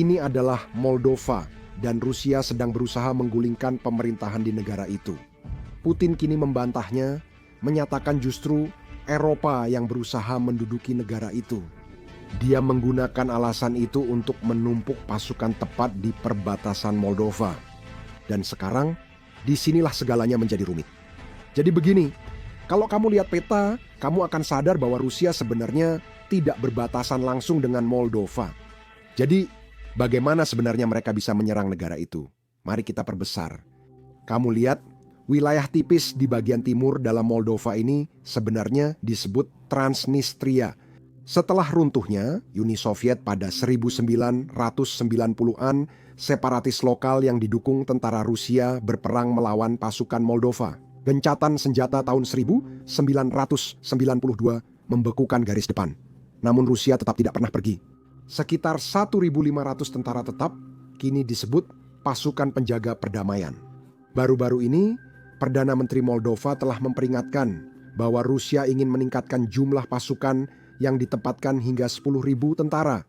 Ini adalah Moldova dan Rusia sedang berusaha menggulingkan pemerintahan di negara itu. Putin kini membantahnya, menyatakan justru Eropa yang berusaha menduduki negara itu. Dia menggunakan alasan itu untuk menumpuk pasukan tepat di perbatasan Moldova. Dan sekarang, disinilah segalanya menjadi rumit. Jadi begini, kalau kamu lihat peta, kamu akan sadar bahwa Rusia sebenarnya tidak berbatasan langsung dengan Moldova. Jadi, bagaimana sebenarnya mereka bisa menyerang negara itu? Mari kita perbesar. Kamu lihat, wilayah tipis di bagian timur dalam Moldova ini sebenarnya disebut Transnistria. Setelah runtuhnya Uni Soviet pada 1990-an, separatis lokal yang didukung tentara Rusia berperang melawan pasukan Moldova. Gencatan senjata tahun 1992 membekukan garis depan. Namun Rusia tetap tidak pernah pergi. Sekitar 1.500 tentara tetap kini disebut pasukan penjaga perdamaian. Baru-baru ini, Perdana Menteri Moldova telah memperingatkan bahwa Rusia ingin meningkatkan jumlah pasukan yang ditempatkan hingga 10.000 tentara,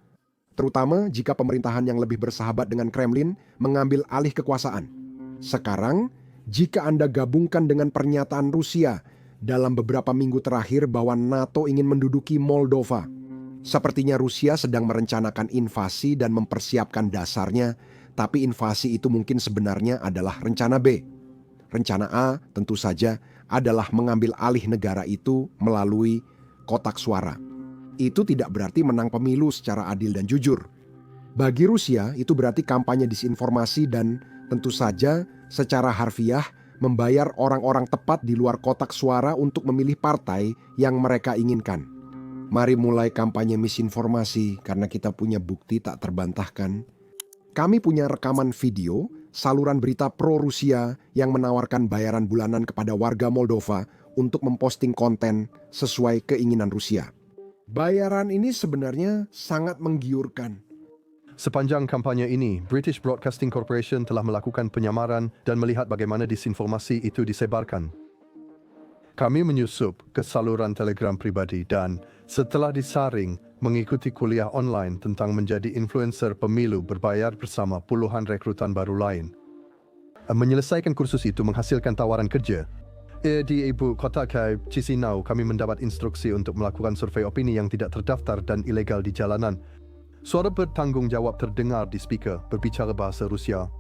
terutama jika pemerintahan yang lebih bersahabat dengan Kremlin mengambil alih kekuasaan. Sekarang, jika Anda gabungkan dengan pernyataan Rusia dalam beberapa minggu terakhir bahwa NATO ingin menduduki Moldova, sepertinya Rusia sedang merencanakan invasi dan mempersiapkan dasarnya, tapi invasi itu mungkin sebenarnya adalah rencana B. Rencana A tentu saja adalah mengambil alih negara itu melalui kotak suara. Itu tidak berarti menang pemilu secara adil dan jujur. Bagi Rusia, itu berarti kampanye disinformasi dan tentu saja secara harfiah membayar orang-orang tepat di luar kotak suara untuk memilih partai yang mereka inginkan. Mari mulai kampanye misinformasi karena kita punya bukti tak terbantahkan. Kami punya rekaman video saluran berita pro-Rusia yang menawarkan bayaran bulanan kepada warga Moldova untuk memposting konten sesuai keinginan Rusia. Bayaran ini sebenarnya sangat menggiurkan. Sepanjang kampanye ini, British Broadcasting Corporation telah melakukan penyamaran dan melihat bagaimana disinformasi itu disebarkan. Kami menyusup ke saluran Telegram pribadi dan, setelah disaring, mengikuti kuliah online tentang menjadi influencer pemilu berbayar bersama puluhan rekrutan baru lain. Menyelesaikan kursus itu menghasilkan tawaran kerja. Di ibu kota Chisinau, kami mendapat instruksi untuk melakukan survei opini yang tidak terdaftar dan ilegal di jalanan. Suara bertanggung jawab terdengar di speaker berbicara bahasa Rusia.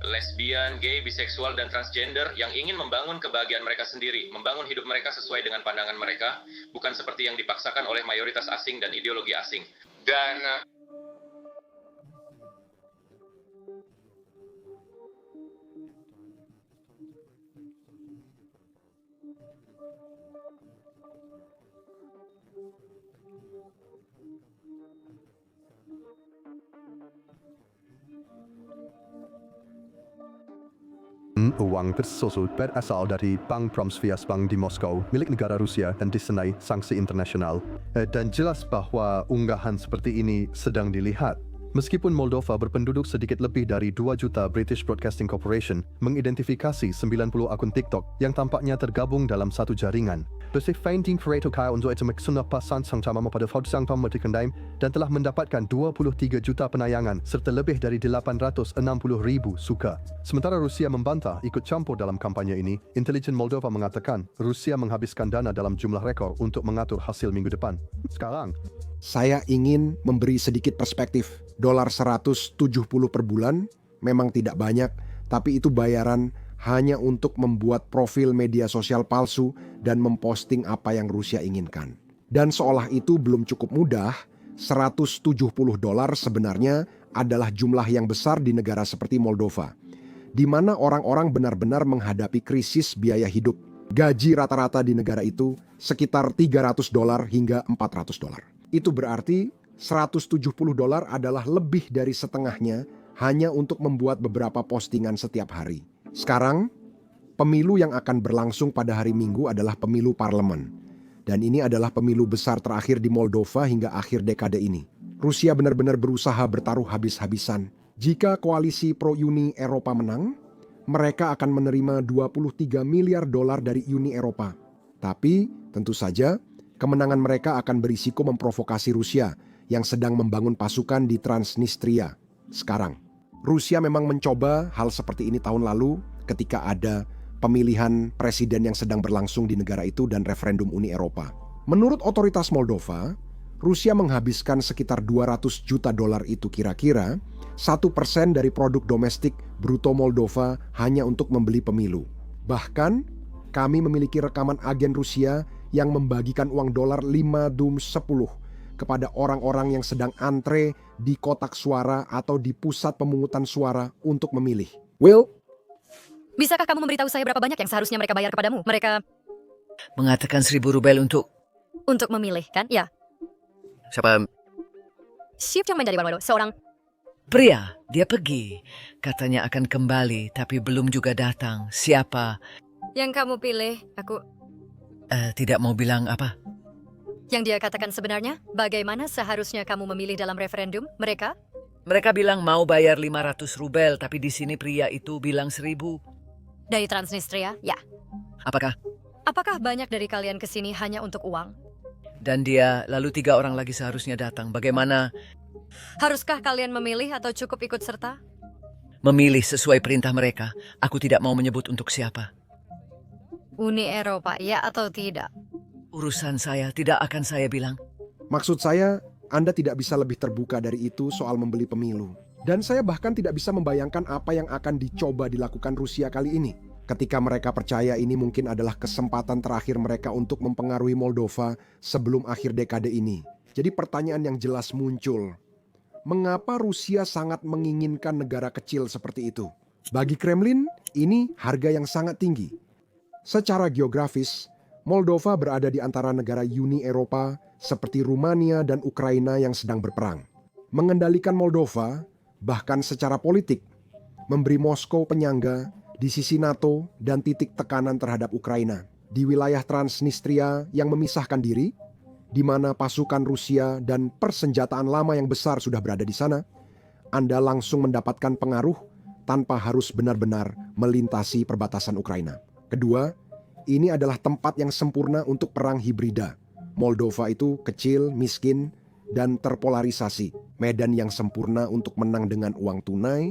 Lesbian, gay, biseksual, dan transgender yang ingin membangun kebahagiaan mereka sendiri, membangun hidup mereka sesuai dengan pandangan mereka, bukan seperti yang dipaksakan oleh mayoritas asing dan ideologi asing. Dan uang tersebut berasal dari Bank Pромsvязьбанк di Moskow, milik negara Rusia dan disenai sanksi internasional. Dan jelas bahwa unggahan seperti ini sedang dilihat. Meskipun Moldova berpenduduk sedikit lebih dari 2 juta, British Broadcasting Corporation mengidentifikasi 90 akun TikTok yang tampaknya tergabung dalam satu jaringan. Bersefainting Pareto Kaya untuk itu maksudnya pasan sang sama pada Fodsang Pemetikandaim dan telah mendapatkan 23 juta penayangan serta lebih dari 860,000 suka. Sementara Rusia membantah ikut campur dalam kampanye ini, intelijen Moldova mengatakan Rusia menghabiskan dana dalam jumlah rekor untuk mengatur hasil minggu depan. Sekarang, Saya ingin memberi sedikit perspektif. $170 per bulan memang tidak banyak, tapi itu bayaran hanya untuk membuat profil media sosial palsu dan memposting apa yang Rusia inginkan. Dan seolah itu belum cukup mudah, $170 sebenarnya adalah jumlah yang besar di negara seperti Moldova, di mana orang-orang benar-benar menghadapi krisis biaya hidup. Gaji rata-rata di negara itu sekitar $300 hingga $400. Itu berarti $170 adalah lebih dari setengahnya hanya untuk membuat beberapa postingan setiap hari. Sekarang, pemilu yang akan berlangsung pada hari Minggu adalah pemilu parlemen. Dan ini adalah pemilu besar terakhir di Moldova hingga akhir dekade ini. Rusia benar-benar berusaha bertaruh habis-habisan. Jika koalisi pro-Uni Eropa menang, mereka akan menerima 23 miliar dolar dari Uni Eropa. Tapi, tentu saja, kemenangan mereka akan berisiko memprovokasi Rusia yang sedang membangun pasukan di Transnistria sekarang. Rusia memang mencoba hal seperti ini tahun lalu ketika ada pemilihan presiden yang sedang berlangsung di negara itu dan referendum Uni Eropa. Menurut otoritas Moldova, Rusia menghabiskan sekitar 200 juta dolar itu kira-kira 1% dari produk domestik bruto Moldova hanya untuk membeli pemilu. Bahkan, kami memiliki rekaman agen Rusia yang membagikan uang dolar 5 dum 10 kepada orang-orang yang sedang antre di kotak suara atau di pusat pemungutan suara untuk memilih. Will? Bisakah kamu memberitahu saya berapa banyak yang seharusnya mereka bayar kepadamu? Mereka Mengatakan 1.000 rubel untuk memilih, kan? Ya. siapa? Siapa yang menjadi Walwalo? Seorang Pria. Dia pergi. Katanya akan kembali, tapi belum juga datang. Siapa? yang kamu pilih. Aku Tidak mau bilang apa. yang dia katakan sebenarnya. Bagaimana seharusnya kamu memilih dalam referendum? Mereka bilang mau bayar 500 rubel, tapi di sini pria itu bilang 1.000. Dari Transnistria? Ya. Apakah banyak dari kalian ke sini hanya untuk uang? Dan dia, lalu 3 orang lagi seharusnya datang. Bagaimana Haruskah kalian memilih atau cukup ikut serta? memilih sesuai perintah mereka? Aku tidak mau menyebut untuk siapa. Uni Eropa, ya atau tidak? Urusan saya, tidak akan saya bilang. Maksud saya, Anda tidak bisa lebih terbuka dari itu soal membeli pemilu. Dan saya bahkan tidak bisa membayangkan apa yang akan dicoba dilakukan Rusia kali ini. Ketika mereka percaya ini mungkin adalah kesempatan terakhir mereka untuk mempengaruhi Moldova sebelum akhir dekade ini. Jadi pertanyaan yang jelas muncul. Mengapa Rusia sangat menginginkan negara kecil seperti itu? Bagi Kremlin, ini harga yang sangat tinggi. Secara geografis, Moldova berada di antara negara Uni Eropa seperti Rumania dan Ukraina yang sedang berperang. Mengendalikan Moldova, bahkan secara politik, memberi Moskow penyangga di sisi NATO dan titik tekanan terhadap Ukraina. Di wilayah Transnistria yang memisahkan diri, di mana pasukan Rusia dan persenjataan lama yang besar sudah berada di sana, Anda langsung mendapatkan pengaruh tanpa harus benar-benar melintasi perbatasan Ukraina. Kedua, ini adalah tempat yang sempurna untuk perang hibrida. Moldova itu kecil, miskin, dan terpolarisasi. Medan yang sempurna untuk menang dengan uang tunai,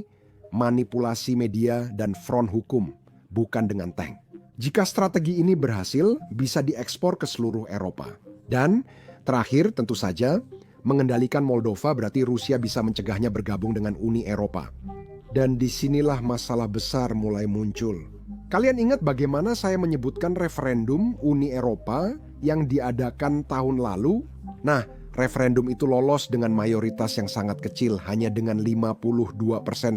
manipulasi media, dan front hukum, bukan dengan tank. Jika strategi ini berhasil, bisa diekspor ke seluruh Eropa. Dan terakhir tentu saja, mengendalikan Moldova berarti Rusia bisa mencegahnya bergabung dengan Uni Eropa. Dan disinilah masalah besar mulai muncul. Kalian ingat bagaimana saya menyebutkan referendum Uni Eropa yang diadakan tahun lalu? Nah, referendum itu lolos dengan mayoritas yang sangat kecil, hanya dengan 52%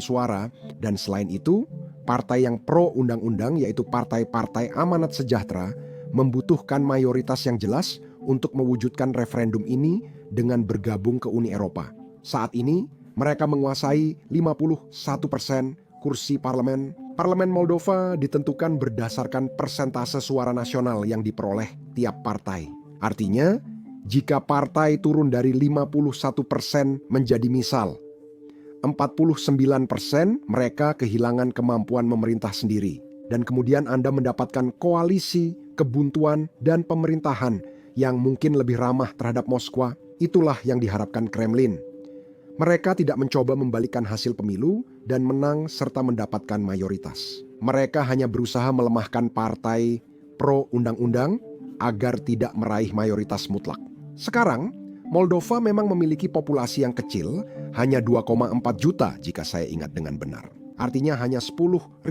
suara. Dan selain itu, partai yang pro undang-undang, yaitu partai-partai Amanat Sejahtera, membutuhkan mayoritas yang jelas untuk mewujudkan referendum ini dengan bergabung ke Uni Eropa. Saat ini, mereka menguasai 51% kursi parlemen. Parlemen Moldova ditentukan berdasarkan persentase suara nasional yang diperoleh tiap partai. Artinya, jika partai turun dari 51% menjadi misal 49%, mereka kehilangan kemampuan memerintah sendiri. Dan kemudian Anda mendapatkan koalisi, kebuntuan, dan pemerintahan yang mungkin lebih ramah terhadap Moskwa. Itulah yang diharapkan Kremlin. Mereka tidak mencoba membalikkan hasil pemilu dan menang serta mendapatkan mayoritas. Mereka hanya berusaha melemahkan partai pro undang-undang agar tidak meraih mayoritas mutlak. Sekarang, Moldova memang memiliki populasi yang kecil, hanya 2,4 juta jika saya ingat dengan benar. Artinya hanya 10.000-20.000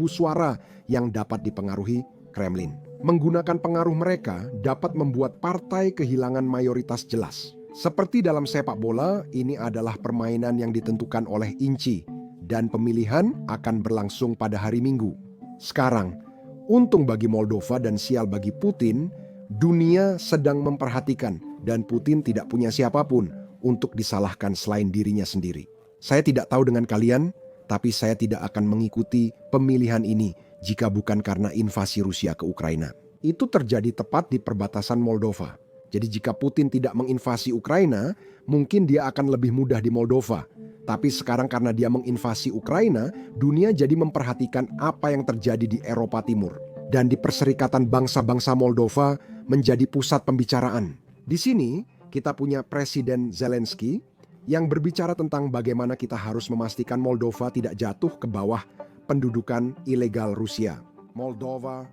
suara yang dapat dipengaruhi Kremlin. Menggunakan pengaruh mereka dapat membuat partai kehilangan mayoritas jelas. Seperti dalam sepak bola, ini adalah permainan yang ditentukan oleh inci dan pemilihan akan berlangsung pada hari Minggu. Sekarang, untung bagi Moldova dan sial bagi Putin, dunia sedang memperhatikan dan Putin tidak punya siapapun untuk disalahkan selain dirinya sendiri. Saya tidak tahu dengan kalian, tapi saya tidak akan mengikuti pemilihan ini jika bukan karena invasi Rusia ke Ukraina. Itu terjadi tepat di perbatasan Moldova. Jadi jika Putin tidak menginvasi Ukraina, mungkin dia akan lebih mudah di Moldova. Tapi sekarang karena dia menginvasi Ukraina, dunia jadi memperhatikan apa yang terjadi di Eropa Timur. Dan di Perserikatan Bangsa-Bangsa Moldova menjadi pusat pembicaraan. Di sini kita punya Presiden Zelensky yang berbicara tentang bagaimana kita harus memastikan Moldova tidak jatuh ke bawah pendudukan ilegal Rusia. Moldova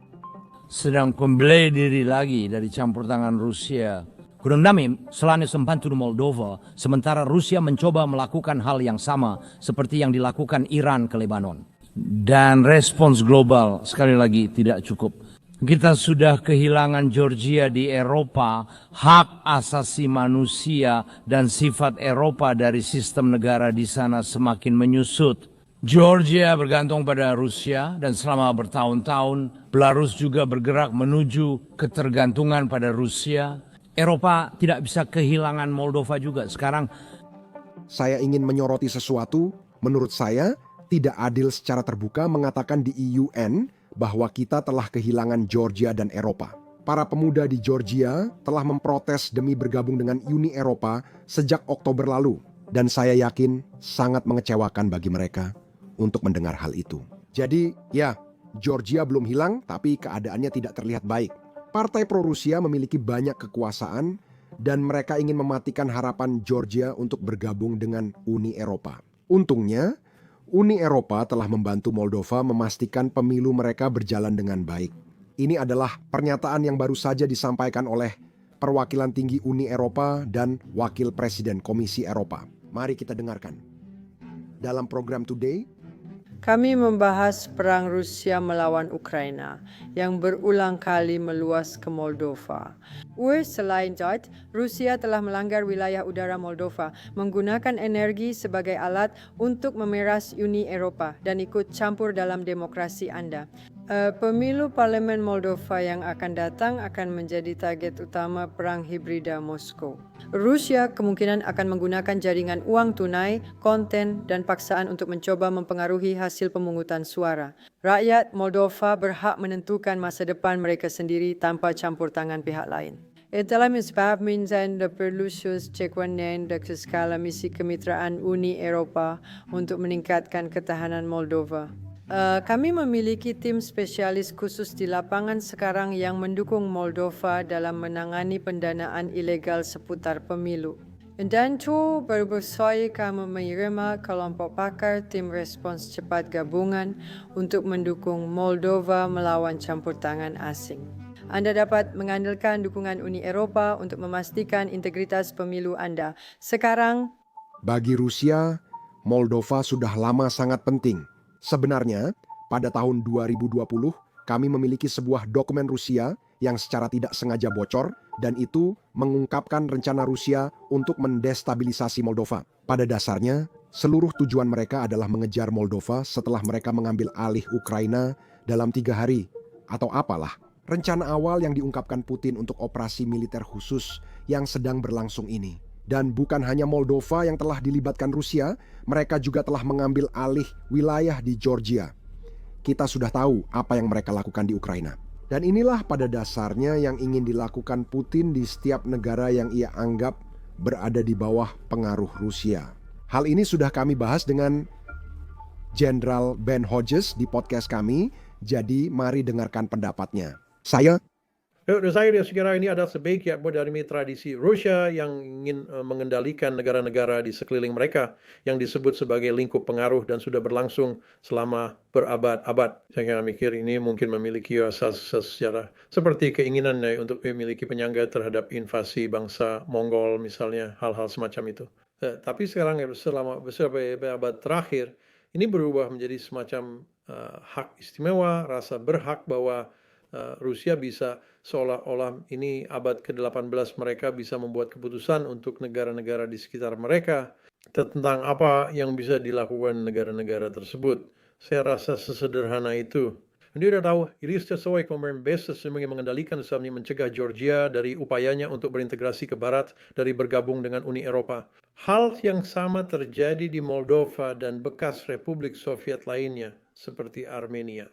sedang kembali diri lagi dari campur tangan Rusia. Kurang damai selama sempantu Moldova, sementara Rusia mencoba melakukan hal yang sama seperti yang dilakukan Iran ke Lebanon. Dan respons global sekali lagi tidak cukup. Kita sudah kehilangan Georgia di Eropa, hak asasi manusia dan sifat Eropa dari sistem negara di sana semakin menyusut. Georgia bergantung pada Rusia dan selama bertahun-tahun Belarus juga bergerak menuju ketergantungan pada Rusia. Eropa tidak bisa kehilangan Moldova juga. Sekarang saya ingin menyoroti sesuatu. Menurut saya tidak adil secara terbuka mengatakan di UN bahwa kita telah kehilangan Georgia dan Eropa. Para pemuda di Georgia telah memprotes demi bergabung dengan Uni Eropa sejak Oktober lalu. Dan saya yakin sangat mengecewakan bagi mereka untuk mendengar hal itu. Jadi ya, Georgia belum hilang tapi keadaannya tidak terlihat baik. Partai pro-Rusia memiliki banyak kekuasaan dan mereka ingin mematikan harapan Georgia untuk bergabung dengan Uni Eropa. Untungnya, Uni Eropa telah membantu Moldova memastikan pemilu mereka berjalan dengan baik. Ini adalah pernyataan yang baru saja disampaikan oleh perwakilan tinggi Uni Eropa dan Wakil Presiden Komisi Eropa. Mari kita dengarkan. Dalam program Today, kami membahas perang Rusia melawan Ukraina yang berulang kali meluas ke Moldova. Selain itu, Rusia telah melanggar wilayah udara Moldova, menggunakan energi sebagai alat untuk memeras Uni Eropa dan ikut campur dalam demokrasi Anda. Pemilu Parlemen Moldova yang akan datang akan menjadi target utama perang hibrida Moskow. Rusia kemungkinan akan menggunakan jaringan uang tunai, konten, dan paksaan untuk mencoba mempengaruhi hasil pemungutan suara. Rakyat Moldova berhak menentukan masa depan mereka sendiri tanpa campur tangan pihak lain. Itulah sebab minsan de perlusius cekuanen de skala misi kemitraan Uni Eropa untuk meningkatkan ketahanan Moldova. Kami memiliki tim spesialis khusus di lapangan sekarang yang mendukung Moldova dalam menangani pendanaan ilegal seputar pemilu. Dan itu berbesar kami menerima kelompok pakar tim respons cepat gabungan untuk mendukung Moldova melawan campur tangan asing. Anda dapat mengandalkan dukungan Uni Eropa untuk memastikan integritas pemilu Anda. Sekarang, bagi Rusia, Moldova sudah lama sangat penting. Sebenarnya, pada tahun 2020, kami memiliki sebuah dokumen Rusia yang secara tidak sengaja bocor dan itu mengungkapkan rencana Rusia untuk mendestabilisasi Moldova. Pada dasarnya, seluruh tujuan mereka adalah mengejar Moldova setelah mereka mengambil alih Ukraina dalam 3 hari atau apalah. Rencana awal yang diungkapkan Putin untuk operasi militer khusus yang sedang berlangsung ini. Dan bukan hanya Moldova yang telah dilibatkan Rusia, mereka juga telah mengambil alih wilayah di Georgia. Kita sudah tahu apa yang mereka lakukan di Ukraina. Dan inilah pada dasarnya yang ingin dilakukan Putin di setiap negara yang ia anggap berada di bawah pengaruh Rusia. Hal ini sudah kami bahas dengan Jenderal Ben Hodges di podcast kami, jadi mari dengarkan pendapatnya. Saya kira ini adalah sebaiknya dari tradisi Rusia yang ingin mengendalikan negara-negara di sekeliling mereka yang disebut sebagai lingkup pengaruh dan sudah berlangsung selama berabad-abad. Saya mikir ini mungkin memiliki asas sejarah seperti keinginan untuk memiliki penyangga terhadap invasi bangsa Mongol misalnya, hal-hal semacam itu. Tapi sekarang selama beberapa abad terakhir ini berubah menjadi semacam hak istimewa, rasa berhak bahwa Rusia bisa seolah-olah ini abad ke-18 mereka bisa membuat keputusan untuk negara-negara di sekitar mereka tentang apa yang bisa dilakukan negara-negara tersebut. Saya rasa sesederhana itu. Dia sudah tahu, ini sesuai kemarin basis sebagai mengendalikan misalnya mencegah Georgia dari upayanya untuk berintegrasi ke barat dari bergabung dengan Uni Eropa. Hal yang sama terjadi di Moldova dan bekas Republik Soviet lainnya seperti Armenia.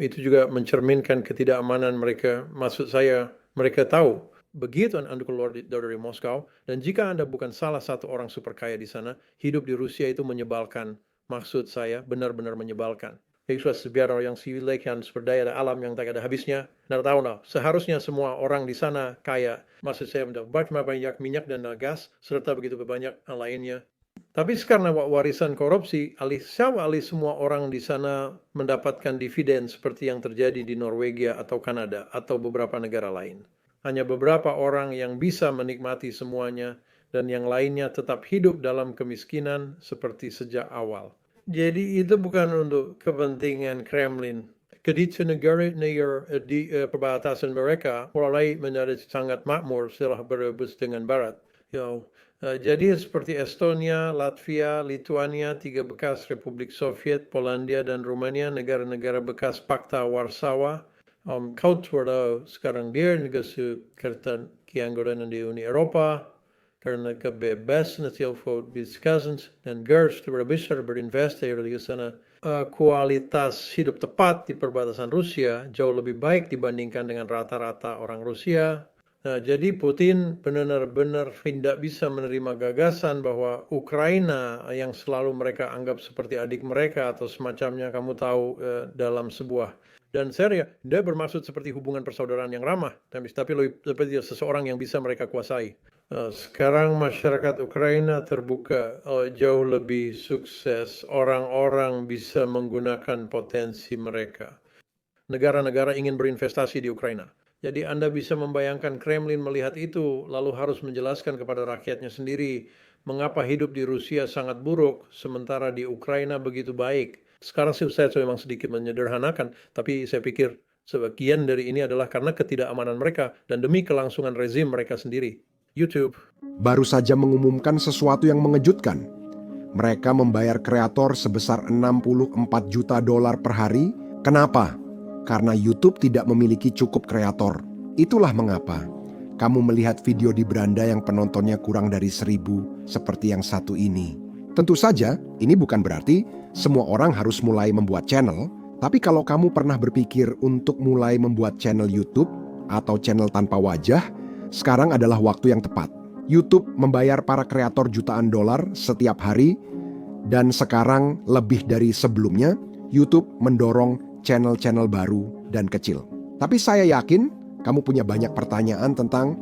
Itu juga mencerminkan ketidakamanan mereka. Maksud saya, mereka tahu begitu Anda keluar dari Moskow, dan jika Anda bukan salah satu orang super kaya di sana, hidup di Rusia itu menyebalkan. Maksud saya, benar-benar menyebalkan. Itu sebiar yang civilik, yang sumber daya alam yang tak ada habisnya. Nggak tahu nah, seharusnya semua orang di sana kaya. Maksud saya, banyak minyak dan gas, serta begitu banyak lainnya. Tapi karena warisan korupsi, alih semua orang di sana mendapatkan dividen seperti yang terjadi di Norwegia atau Kanada atau beberapa negara lain. Hanya beberapa orang yang bisa menikmati semuanya dan yang lainnya tetap hidup dalam kemiskinan seperti sejak awal. Jadi itu bukan untuk kepentingan Kremlin. Kedua negara di perbatasan mereka mulai menjadi sangat makmur setelah berebut dengan Barat. Jadi seperti Estonia, Latvia, Lithuania, 3 bekas Republik Soviet, Polandia, dan Rumania, negara-negara bekas Pakta Warsawa. Kosovo sekarang dia negara keanggotaan di Uni Eropa karena kebebasan Silvio dan GERS besar berinvestasi di sana. Kualitas hidup tepat di perbatasan Rusia jauh lebih baik dibandingkan dengan rata-rata orang Rusia. Nah, jadi Putin benar-benar tidak bisa menerima gagasan bahwa Ukraina yang selalu mereka anggap seperti adik mereka atau semacamnya, kamu tahu, dalam sebuah. Dan serius, dia bermaksud seperti hubungan persaudaraan yang ramah, tapi seperti seseorang yang bisa mereka kuasai. Sekarang masyarakat Ukraina terbuka, jauh lebih sukses. Orang-orang bisa menggunakan potensi mereka. Negara-negara ingin berinvestasi di Ukraina. Jadi Anda bisa membayangkan Kremlin melihat itu, lalu harus menjelaskan kepada rakyatnya sendiri mengapa hidup di Rusia sangat buruk, sementara di Ukraina begitu baik. Sekarang saya memang sedikit menyederhanakan, tapi saya pikir sebagian dari ini adalah karena ketidakamanan mereka dan demi kelangsungan rezim mereka sendiri. YouTube baru saja mengumumkan sesuatu yang mengejutkan. Mereka membayar kreator sebesar $64 juta per hari. Kenapa? Karena YouTube tidak memiliki cukup kreator. Itulah mengapa kamu melihat video di beranda yang penontonnya kurang dari 1.000 seperti yang satu ini. Tentu saja, ini bukan berarti semua orang harus mulai membuat channel, tapi kalau kamu pernah berpikir untuk mulai membuat channel YouTube atau channel tanpa wajah, sekarang adalah waktu yang tepat. YouTube membayar para kreator jutaan dolar setiap hari, dan sekarang lebih dari sebelumnya, YouTube mendorong channel-channel baru dan kecil. Tapi saya yakin kamu punya banyak pertanyaan tentang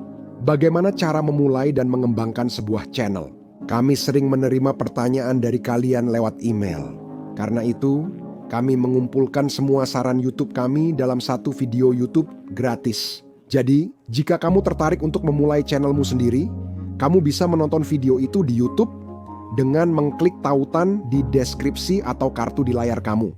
bagaimana cara memulai dan mengembangkan sebuah channel. Kami sering menerima pertanyaan dari kalian lewat email. Karena itu, kami mengumpulkan semua saran YouTube kami dalam satu video YouTube gratis. Jadi, jika kamu tertarik untuk memulai channelmu sendiri, kamu bisa menonton video itu di YouTube dengan mengklik tautan di deskripsi atau kartu di layar kamu.